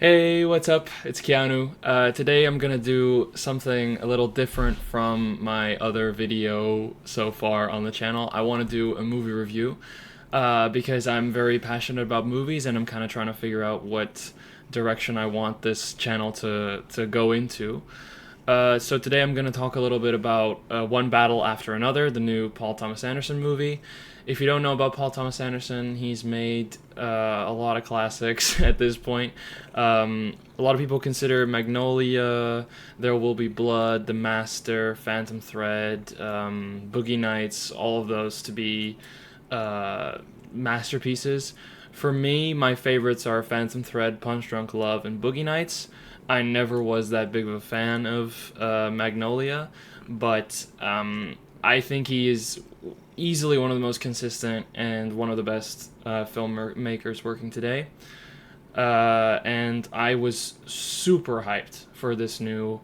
Hey, what's up? It's Keanu. Today I'm gonna do something a little different from my other video so far on the channel. I want to do a movie review because I'm very passionate about movies and I'm kind of trying to figure out what direction I want this channel to go into. So today I'm going to talk a little bit about One Battle After Another, the new Paul Thomas Anderson movie. If you don't know about Paul Thomas Anderson, he's made a lot of classics at this point. A lot of people consider Magnolia, There Will Be Blood, The Master, Phantom Thread, Boogie Nights, all of those to be masterpieces. For me, my favorites are Phantom Thread, Punch Drunk Love, and Boogie Nights. I never was that big of a fan of Magnolia, but I think he is easily one of the most consistent and one of the best filmmakers working today. And I was super hyped for this new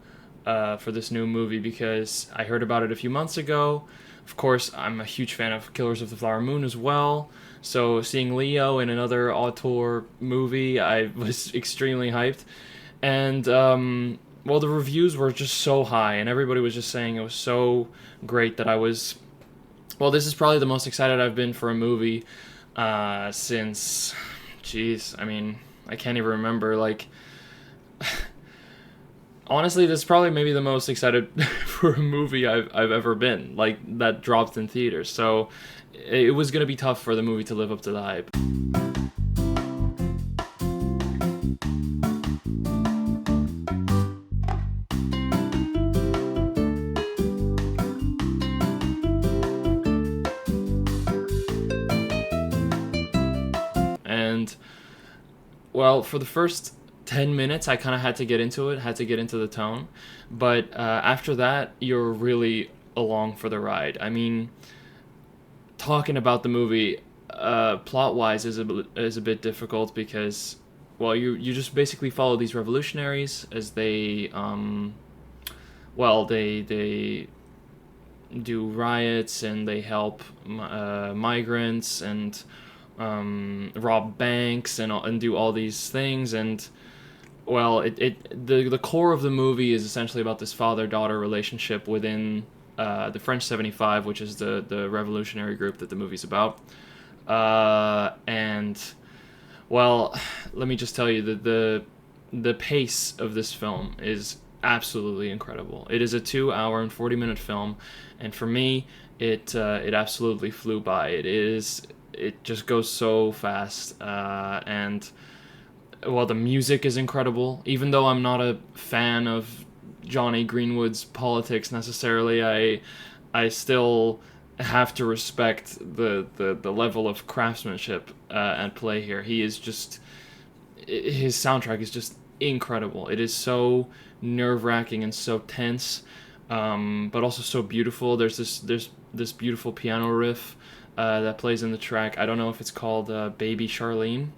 movie because I heard about it a few months ago. Of course, I'm a huge fan of Killers of the Flower Moon as well. So seeing Leo in another auteur movie, I was extremely hyped. And well, the reviews were just so high, and everybody was just saying it was so great that I was. Well, this is probably the most excited I've been for a movie since. Jeez, I mean, I can't even remember. Like, honestly, this is probably maybe the most excited for a movie I've ever been. Like that dropped in theaters, so it was gonna be tough for the movie to live up to the hype. And well, for the first 10 minutes, I kind of had to get into it, had to get into the tone. But after that, you're really along for the ride. I mean, talking about the movie, plot-wise, is a bit difficult because, well, you just basically follow these revolutionaries as they, they do riots and they help migrants and rob banks and do all these things. And well, the core of the movie is essentially about this father-daughter relationship within the French 75, which is the revolutionary group that the movie's about. And well, let me just tell you that the pace of this film is absolutely incredible. It is a 2 hour and 40 minute film, and for me, it absolutely flew by. It just goes so fast, and well, the music is incredible. Even though I'm not a fan of Johnny Greenwood's politics necessarily, I still have to respect the level of craftsmanship at play here. He is just his soundtrack is just incredible. It is so nerve-wracking and so tense, but also so beautiful. There's this beautiful piano riff that plays in the track. I don't know if it's called Baby Charlene.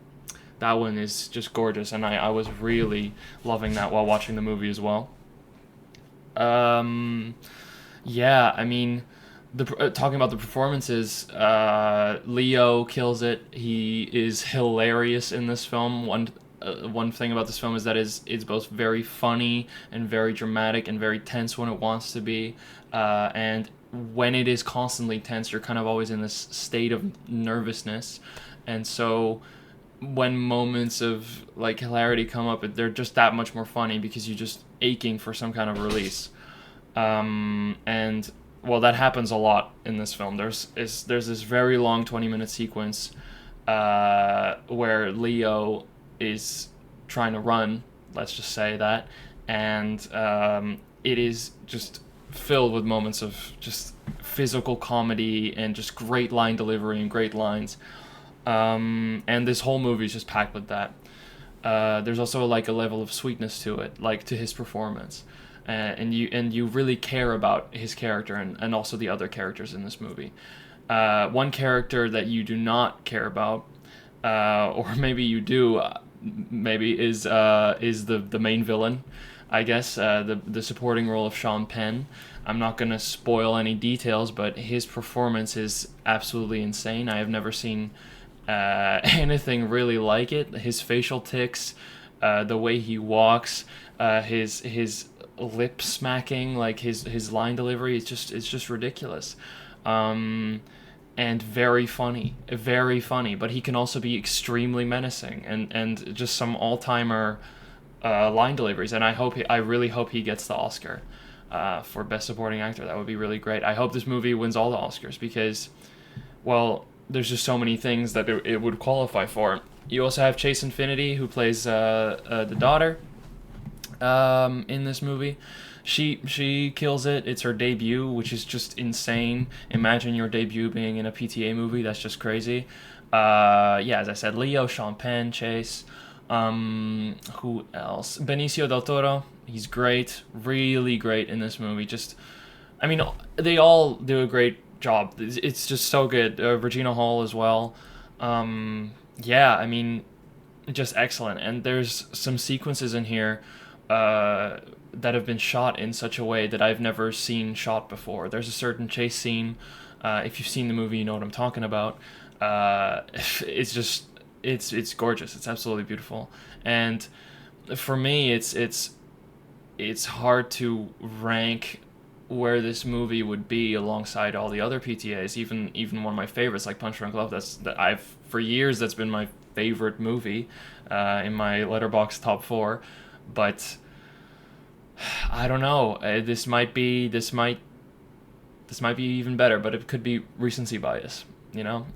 That one is just gorgeous, and I was really loving that while watching the movie as well. Yeah, I mean, talking about the performances, Leo kills it. He is hilarious in this film. One thing about this film is that it's both very funny and very dramatic and very tense when it wants to be, and when it is constantly tense, you're kind of always in this state of nervousness, and so when moments of like hilarity come up, they're just that much more funny because you're just aching for some kind of release. And well, that happens a lot in this film. There's this very long 20-minute sequence where Leo is trying to run. Let's just say that, and it is just filled with moments of just physical comedy and just great line delivery and great lines. And this whole movie is just packed with that. There's also like a level of sweetness to it, like to his performance, and you really care about his character and also the other characters in this movie. One character that you do not care about, or maybe you do, maybe is the main villain, I guess, the supporting role of Sean Penn. I'm not gonna spoil any details, but his performance is absolutely insane. I have never seen anything really like it. His facial tics, The way he walks, his lip smacking, like his line delivery, it's just ridiculous. And very funny. But he can also be extremely menacing, and just some all timer line deliveries. And I really hope he gets the Oscar for Best Supporting Actor. That would be really great. I hope this movie wins all the Oscars because, well, there's just so many things that it would qualify for. You also have Chase Infinity, who plays the daughter in this movie. She kills it. It's her debut, which is just insane. Imagine your debut being in a PTA movie. That's just crazy. Yeah, as I said, Leo, Sean Penn, Chase. Who else? Benicio del Toro. He's great, really great in this movie. Just, I mean, they all do a great job. It's just so good. Regina Hall as well. Yeah, I mean, just excellent. And there's some sequences in here that have been shot in such a way that I've never seen shot before. There's a certain chase scene. If you've seen the movie, you know what I'm talking about. It's just it's gorgeous. It's absolutely beautiful. And for me, it's hard to rank where this movie would be alongside all the other PTAs. Even one of my favorites, like Punch Drunk Love. For years that's been my favorite movie in my Letterboxd top 4. But I don't know. This might be even better, but it could be recency bias. You know,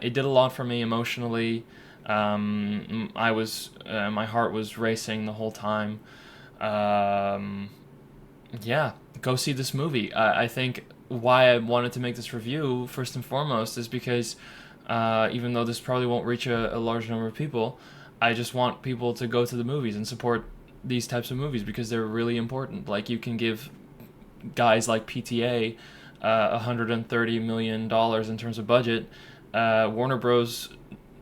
it did a lot for me emotionally. My heart was racing the whole time. Yeah, go see this movie. I think why I wanted to make this review first and foremost is because even though this probably won't reach a large number of people, I just want people to go to the movies and support these types of movies because they're really important. Like, you can give guys like PTA $130 million in terms of budget. Warner Bros.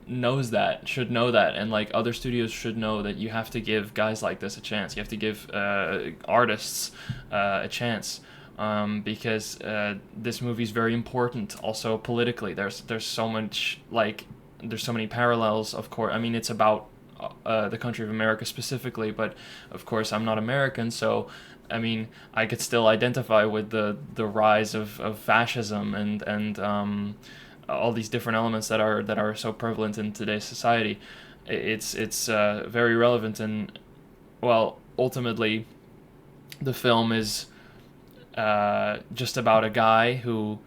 Should know that, and like other studios should know that you have to give guys like this a chance. You have to give artists a chance because this movie is very important. Also politically, there's so much, like, there's so many parallels. Of course, I mean, it's about the country of America specifically, but of course I'm not American, so I mean I could still identify with the rise of fascism and all these different elements that are so prevalent in today's society. It's very relevant, and well, ultimately the film is just about a guy who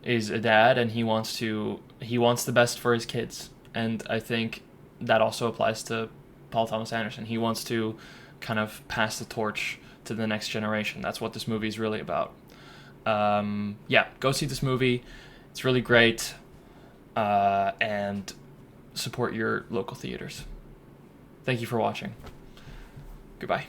is a dad, and he wants the best for his kids. And I think that also applies to Paul Thomas Anderson. He wants to kind of pass the torch to the next generation. That's what this movie is really about. Yeah, go see this movie. It's really great. And support your local theaters. Thank you for watching. Goodbye.